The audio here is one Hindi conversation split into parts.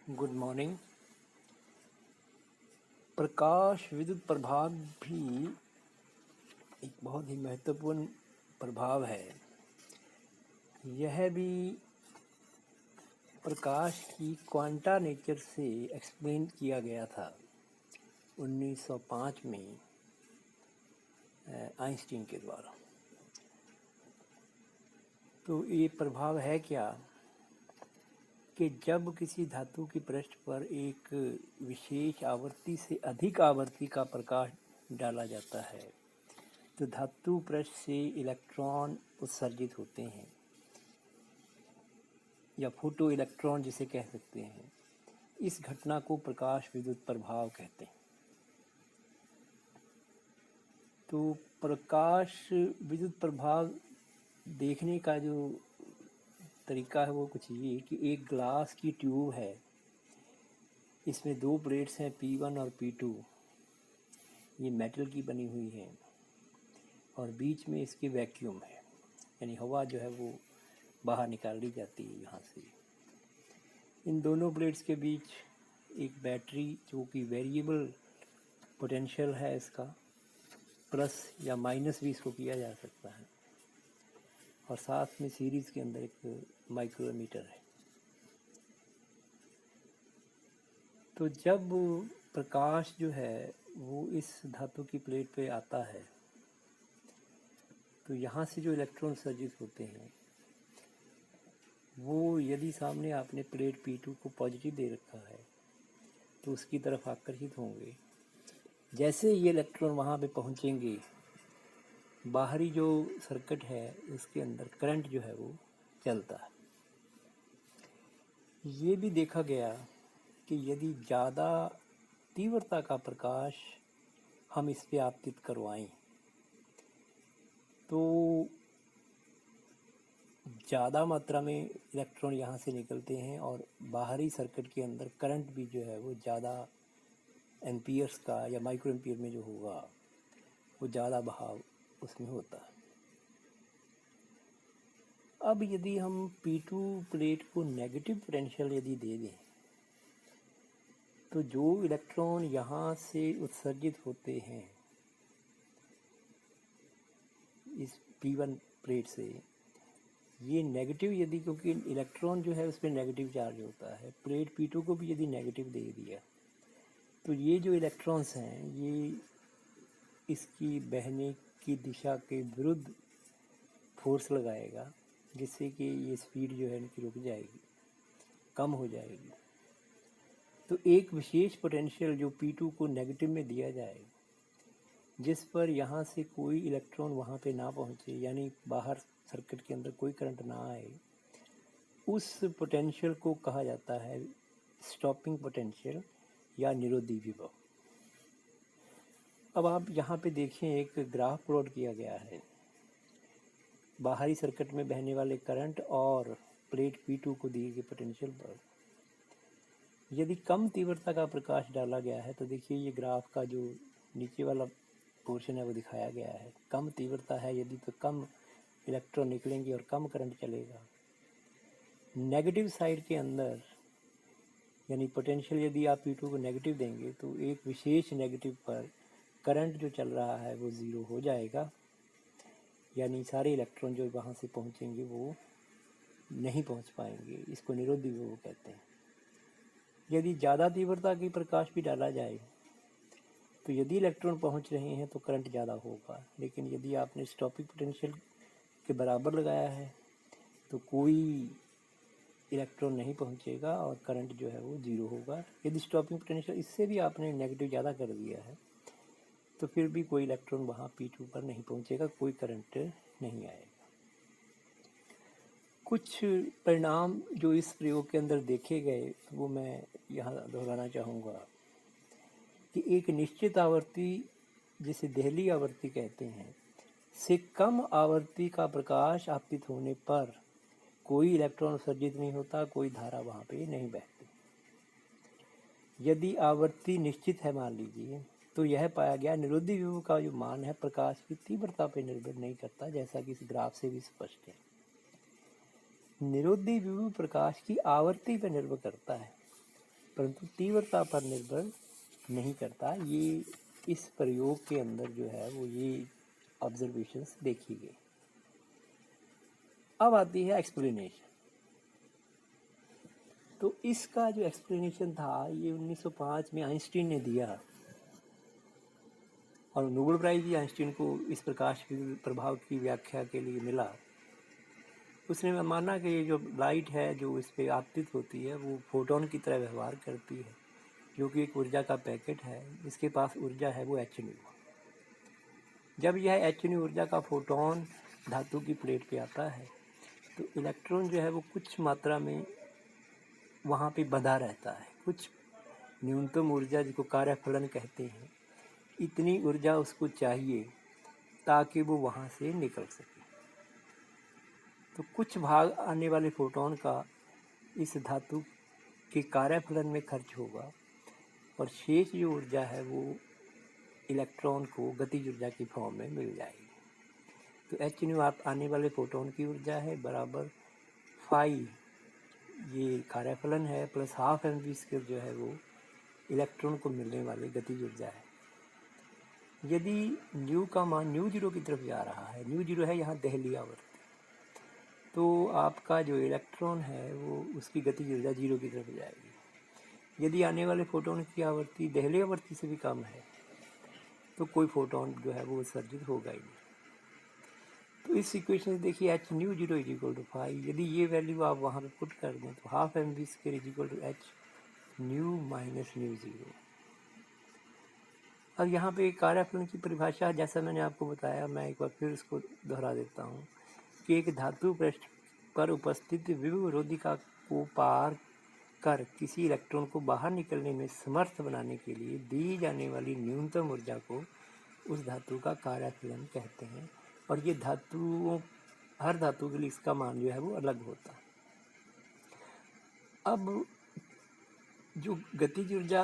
Good morning. प्रकाश विद्युत प्रभाव भी एक बहुत ही महत्वपूर्ण प्रभाव है। यह भी प्रकाश की क्वांटा नेचर से एक्सप्लेन किया गया था 1905 में आइंस्टीन के द्वारा। तो ये प्रभाव है क्या कि जब किसी धातु की पृष्ठ पर एक विशेष आवृत्ति से अधिक आवृत्ति का प्रकाश डाला जाता है तो धातु पृष्ठ से इलेक्ट्रॉन उत्सर्जित होते हैं या फोटो इलेक्ट्रॉन जिसे कह सकते हैं। इस घटना को प्रकाश विद्युत प्रभाव कहते हैं। तो प्रकाश विद्युत प्रभाव देखने का जो तरीका है वो कुछ ये कि एक ग्लास की ट्यूब है, इसमें दो प्लेट्स हैं P1 और P2, ये मेटल की बनी हुई है और बीच में इसके वैक्यूम है, यानी हवा जो है वो बाहर निकाल ली जाती है यहाँ से। इन दोनों प्लेट्स के बीच एक बैटरी जो कि वेरिएबल पोटेंशियल है, इसका प्लस या माइनस भी इसको किया जा सकता है, और साथ में सीरीज़ के अंदर एक माइक्रोमीटर है। तो जब प्रकाश जो है वो इस धातु की प्लेट पे आता है तो यहाँ से जो इलेक्ट्रॉन उत्सर्जित होते हैं वो यदि सामने आपने प्लेट P2 को पॉजिटिव दे रखा है तो उसकी तरफ आकर्षित होंगे। जैसे ये इलेक्ट्रॉन वहाँ पे पहुँचेंगे, बाहरी जो सर्किट है उसके अंदर करंट जो है वो चलता है। ये भी देखा गया कि यदि ज़्यादा तीव्रता का प्रकाश हम इस पे आपतित करवाएं तो ज़्यादा मात्रा में इलेक्ट्रॉन यहाँ से निकलते हैं और बाहरी सर्किट के अंदर करंट भी जो है वो ज़्यादा एम्पियर्स का या माइक्रो एम्पियर में जो होगा वो ज़्यादा बहाव उसमें होता है। अब यदि हम P2 प्लेट को नेगेटिव पोटेंशियल यदि दे दें तो जो इलेक्ट्रॉन यहाँ से उत्सर्जित होते हैं इस P1 प्लेट से, ये नेगेटिव यदि, क्योंकि इलेक्ट्रॉन जो है उस पर नेगेटिव चार्ज होता है, प्लेट P2 को भी यदि नेगेटिव दे दिया तो ये जो इलेक्ट्रॉन्स हैं ये इसकी बहने की दिशा के विरुद्ध फोर्स लगाएगा, जिससे कि ये स्पीड जो है इनकी रुक जाएगी, कम हो जाएगी। तो एक विशेष पोटेंशियल जो P2 को नेगेटिव में दिया जाए, जिस पर यहाँ से कोई इलेक्ट्रॉन वहाँ पे ना पहुँचे, यानी बाहर सर्किट के अंदर कोई करंट ना आए, उस पोटेंशियल को कहा जाता है स्टॉपिंग पोटेंशियल या निरोधी विभव। अब आप यहाँ पे देखें, एक ग्राफ प्लॉट किया गया है बाहरी सर्किट में बहने वाले करंट और प्लेट P2 को दिए गए पोटेंशियल पर। यदि कम तीव्रता का प्रकाश डाला गया है तो देखिए ये ग्राफ का जो नीचे वाला पोर्शन है वो दिखाया गया है। कम तीव्रता है यदि तो कम इलेक्ट्रॉन निकलेंगे और कम करंट चलेगा। नेगेटिव साइड के अंदर यानी पोटेंशियल यदि आप P2 को नेगेटिव देंगे तो एक विशेष नेगेटिव पर करंट जो चल रहा है वो ज़ीरो हो जाएगा, यानी सारे इलेक्ट्रॉन जो वहाँ से पहुँचेंगे वो नहीं पहुँच पाएंगे। इसको निरोधी विभव कहते हैं। यदि ज़्यादा तीव्रता की प्रकाश भी डाला जाए तो यदि इलेक्ट्रॉन पहुँच रहे हैं तो करंट ज़्यादा होगा, लेकिन यदि आपने स्टॉपिंग पोटेंशियल के बराबर लगाया है तो कोई इलेक्ट्रॉन नहीं पहुँचेगा और करंट जो है वो ज़ीरो होगा। यदि स्टॉपिंग पोटेंशियल इससे भी आपने नेगेटिव ज़्यादा कर दिया है तो फिर भी कोई इलेक्ट्रॉन वहाँ P2 पर नहीं पहुँचेगा, कोई करंट नहीं आएगा। कुछ परिणाम जो इस प्रयोग के अंदर देखे गए वो मैं यहाँ दोहराना चाहूँगा कि एक निश्चित आवृत्ति, जिसे देहली आवृत्ति कहते हैं, से कम आवृत्ति का प्रकाश आपतित होने पर कोई इलेक्ट्रॉन उत्सर्जित नहीं होता, कोई धारा वहाँ पे नहीं बहती। यदि आवृत्ति निश्चित है मान लीजिए तो यह पाया गया निरोधी विभव का जो मान है प्रकाश की तीव्रता पर निर्भर नहीं करता, जैसा कि इस ग्राफ से भी स्पष्ट है। निरोधी विभव प्रकाश की आवृत्ति पर निर्भर करता है। परंतु तीव्रता पर निर्भर नहीं करता। ये इस प्रयोग के अंदर जो है वो ये ऑब्जर्वेशंस देखी गई। अब आती है एक्सप्लेनेशन। तो इसका जो एक्सप्लेनेशन था ये 1905 में आइंस्टीन ने दिया, और नोबेल प्राइज भी आइंस्टीन को इस प्रकाश प्रभाव की व्याख्या के लिए मिला। उसने माना कि ये जो लाइट है जो इस पर आपतित होती है वो फोटोन की तरह व्यवहार करती है, जो कि एक ऊर्जा का पैकेट है। इसके पास ऊर्जा है वो h। जब यह h ऊर्जा का फोटोन धातु की प्लेट पे आता है तो इलेक्ट्रॉन जो है वो कुछ मात्रा में वहाँ पे बंधा रहता है। कुछ न्यूनतम ऊर्जा जिसको कार्यफलन कहते हैं, इतनी ऊर्जा उसको चाहिए ताकि वो वहाँ से निकल सके। तो कुछ भाग आने वाले फोटोन का इस धातु के कार्यफलन में खर्च होगा, और शेष जो ऊर्जा है वो इलेक्ट्रॉन को गतिज ऊर्जा की फॉर्म में मिल जाएगी। तो एच न्यू आप आने वाले फोटोन की ऊर्जा है बराबर फाई ये कार्यफलन है plus half m v square जो है वो इलेक्ट्रॉन को मिलने वाली गतिज ऊर्जा है। यदि न्यू का मान न्यू जीरो की तरफ जा रहा है, न्यू जीरो है यहाँ दहली आवर्ती, तो आपका जो इलेक्ट्रॉन है वो उसकी गतिज ऊर्जा जीरो की तरफ जाएगी। यदि आने वाले फोटोन की आवृत्ति दहली आवृत्ति से भी कम है तो कोई फोटोन जो है वो उत्सर्जित होगा ही नहीं। तो इस इक्वेशन से देखिए h nu zero is equal to five. यदि ये वैल्यू आप वहाँ पे पुट कर दें तो half m v square is equal to h nu minus nu zero. अब यहाँ पे कार्यफलन की परिभाषा जैसा मैंने आपको बताया, मैं एक बार फिर इसको दोहरा देता हूँ कि एक धातु पृष्ठ पर उपस्थित विभव रोधिका को पार कर किसी इलेक्ट्रॉन को बाहर निकलने में समर्थ बनाने के लिए दी जाने वाली न्यूनतम ऊर्जा को उस धातु का कार्यफलन कहते हैं। और ये धातुओं हर धातु के लिए इसका मान जो है वो अलग होता है। अब जो गतिज ऊर्जा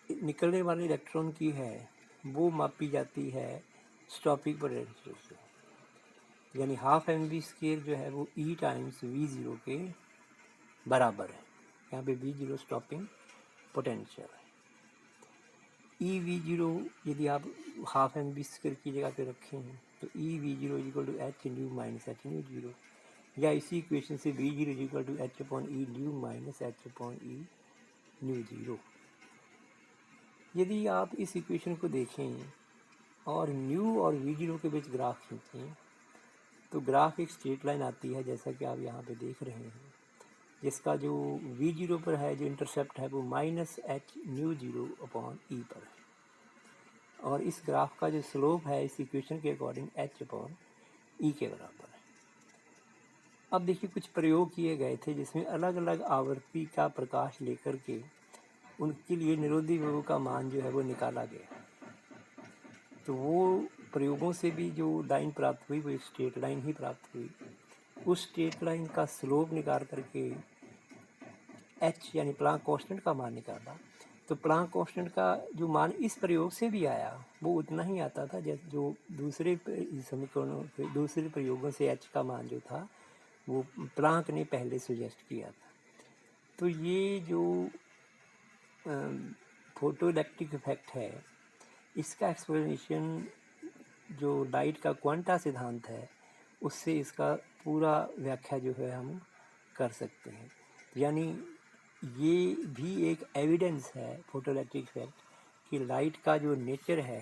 निकलने वाले इलेक्ट्रॉन की है वो मापी जाती है स्टॉपिंग पोटेंशियल से, यानी हाफ एम वी स्क्वायर जो है वो ई टाइम्स वी जीरो के बराबर है। यहाँ पे वी जीरो स्टॉपिंग पोटेंशियल है। ई वी जीरो यदि आप हाफ एम वी स्क्वायर की जगह पे रखें हैं तो e v zero equal to h nu minus H nu zero, या इसी इक्वेशन से v zero equal to h upon e nu minus h upon e nu zero. यदि आप इस इक्वेशन को देखें और न्यू और वी जीरो के बीच ग्राफ खींचें तो ग्राफ एक स्ट्रेट लाइन आती है जैसा कि आप यहाँ पे देख रहे हैं, जिसका जो वी जीरो पर है जो इंटरसेप्ट है वो minus H nu zero upon E पर है, और इस ग्राफ का जो स्लोप है इस इक्वेशन के अकॉर्डिंग एच अपॉन ई के बराबर है। अब देखिए कुछ प्रयोग किए गए थे जिसमें अलग अलग आवृत्ति का प्रकाश लेकर के उनके लिए निरोधी विभव का मान जो है वो निकाला गया। तो वो प्रयोगों से भी जो लाइन प्राप्त हुई वो स्ट्रेट लाइन ही प्राप्त हुई। उस स्ट्रेट लाइन का स्लोप निकाल करके एच यानी प्लांक कांस्टेंट का मान निकाला, तो प्लांक कांस्टेंट का जो मान इस प्रयोग से भी आया वो उतना ही आता था जैसे जो दूसरे समीकरणों दूसरे प्रयोगों से एच का मान जो था वो प्लांक ने पहले सुजेस्ट किया था। तो ये जो फोटो इलेक्ट्रिक इफेक्ट है इसका एक्सप्लेनेशन जो लाइट का क्वांटा सिद्धांत है उससे इसका पूरा व्याख्या जो है हम कर सकते हैं। यानी ये भी एक एविडेंस है फोटो इलेक्ट्रिक इफेक्ट कि लाइट का जो नेचर है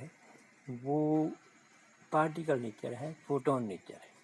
वो पार्टिकल नेचर है, फोटोन नेचर है।